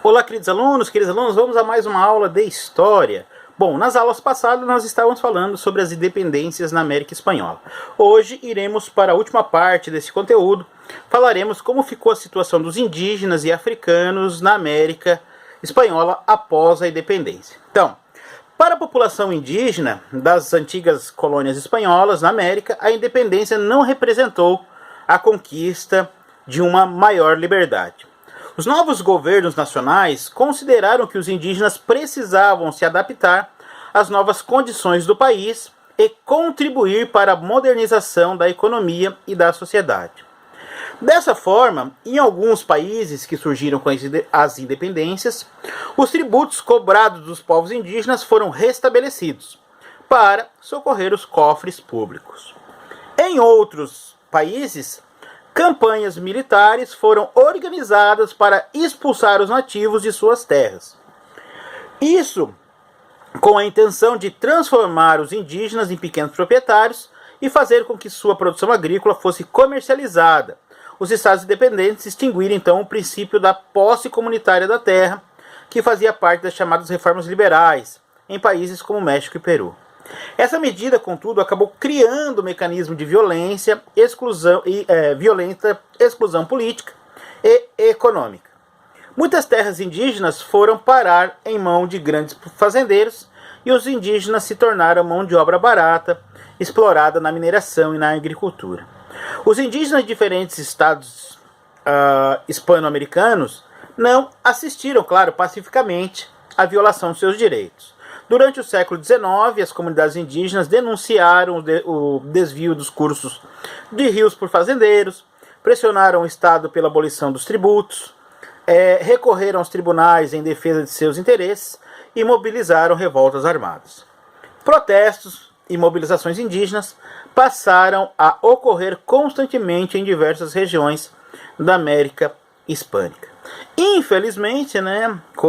Olá, queridos alunos, vamos a mais uma aula de História. Bom, nas aulas passadas nós estávamos falando sobre as independências na América Espanhola. Hoje iremos para a última parte desse conteúdo, falaremos como ficou a situação dos indígenas e africanos na América Espanhola após a independência. Então, para a população indígena das antigas colônias espanholas na América, a independência não representou a conquista de uma maior liberdade. Os novos governos nacionais consideraram que os indígenas precisavam se adaptar às novas condições do país e contribuir para a modernização da economia e da sociedade. Dessa forma, em alguns países que surgiram com as independências, os tributos cobrados dos povos indígenas foram restabelecidos para socorrer os cofres públicos. Em outros países, campanhas militares foram organizadas para expulsar os nativos de suas terras. Isso com a intenção de transformar os indígenas em pequenos proprietários e fazer com que sua produção agrícola fosse comercializada. Os estados independentes extinguiram então o princípio da posse comunitária da terra, que fazia parte das chamadas reformas liberais, em países como México e Peru. Essa medida, contudo, acabou criando um mecanismo de violenta exclusão política e econômica. Muitas terras indígenas foram parar em mão de grandes fazendeiros e os indígenas se tornaram mão de obra barata, explorada na mineração e na agricultura. Os indígenas de diferentes estados hispano-americanos não assistiram, claro, pacificamente à violação de seus direitos. Durante o século XIX, as comunidades indígenas denunciaram o desvio dos cursos de rios por fazendeiros, pressionaram o Estado pela abolição dos tributos, recorreram aos tribunais em defesa de seus interesses e mobilizaram revoltas armadas. Protestos e mobilizações indígenas passaram a ocorrer constantemente em diversas regiões da América Hispânica. Infelizmente,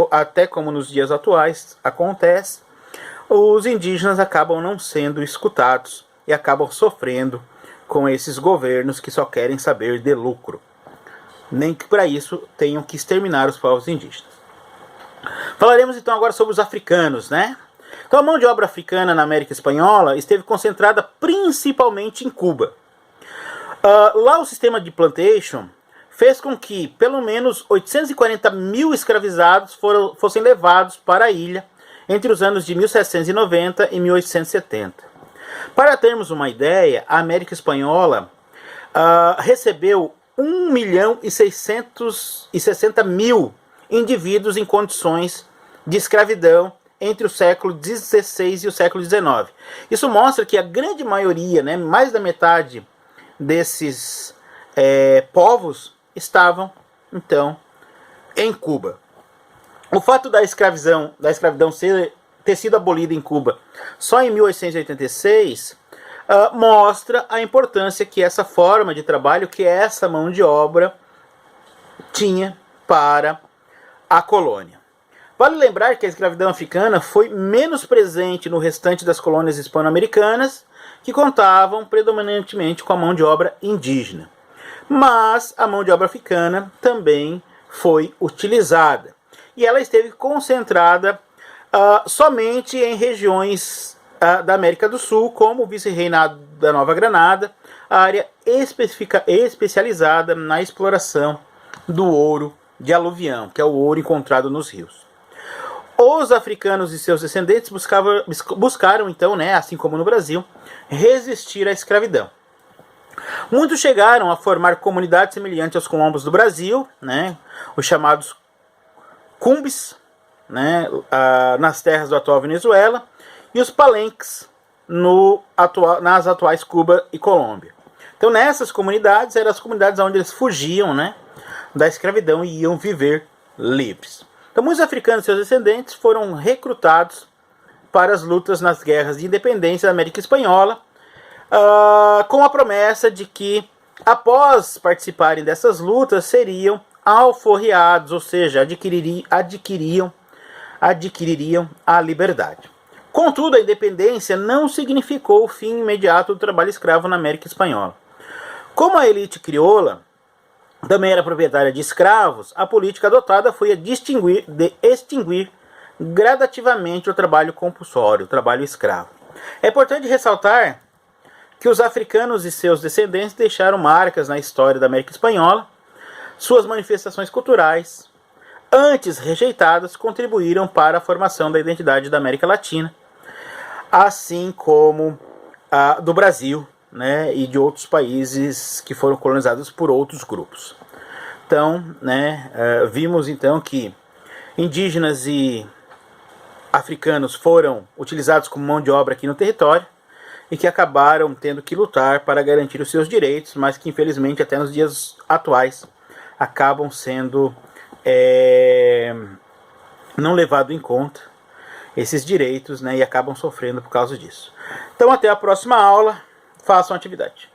até como nos dias atuais acontece, os indígenas acabam não sendo escutados e acabam sofrendo com esses governos que só querem saber de lucro. Nem que para isso tenham que exterminar os povos indígenas. Falaremos então agora sobre os africanos, Então a mão de obra africana na América Espanhola esteve concentrada principalmente em Cuba. Lá o sistema de plantation fez com que pelo menos 840 mil escravizados fossem levados para a ilha entre os anos de 1790 e 1870. Para termos uma ideia, a América Espanhola recebeu 1.660.000 indivíduos em condições de escravidão entre o século XVI e o século XIX. Isso mostra que a grande maioria, mais da metade desses povos estavam, então, em Cuba. O fato da escravidão ter sido abolida em Cuba só em 1886 mostra a importância que essa forma de trabalho, que essa mão de obra tinha para a colônia. Vale lembrar que a escravidão africana foi menos presente no restante das colônias hispano-americanas, que contavam predominantemente com a mão de obra indígena. Mas a mão de obra africana também foi utilizada. E ela esteve concentrada somente em regiões da América do Sul, como o Vice-Reinado da Nova Granada, a área especializada na exploração do ouro de aluvião, que é o ouro encontrado nos rios. Os africanos e seus descendentes buscaram então, assim como no Brasil, resistir à escravidão. Muitos chegaram a formar comunidades semelhantes aos quilombos do Brasil, os chamados cumbis, nas terras do atual Venezuela, e os palenques nas atuais Cuba e Colômbia. Então nessas comunidades eram as comunidades onde eles fugiam da escravidão e iam viver livres. Então muitos africanos e seus descendentes foram recrutados para as lutas nas guerras de independência da América Espanhola, com a promessa de que, após participarem dessas lutas, seriam alforriados, ou seja, adquiririam a liberdade. Contudo, a independência não significou o fim imediato do trabalho escravo na América Espanhola. Como a elite crioula também era proprietária de escravos, a política adotada foi a de extinguir gradativamente o trabalho compulsório, o trabalho escravo. É importante ressaltar que os africanos e seus descendentes deixaram marcas na história da América Espanhola. Suas manifestações culturais, antes rejeitadas, contribuíram para a formação da identidade da América Latina, assim como a do Brasil, né, e de outros países que foram colonizados por outros grupos. Então, né, vimos então que indígenas e africanos foram utilizados como mão de obra aqui no território e que acabaram tendo que lutar para garantir os seus direitos, mas que infelizmente até nos dias atuais acabam sendo não levados em conta esses direitos, né, e acabam sofrendo por causa disso. Então até a próxima aula, façam atividade.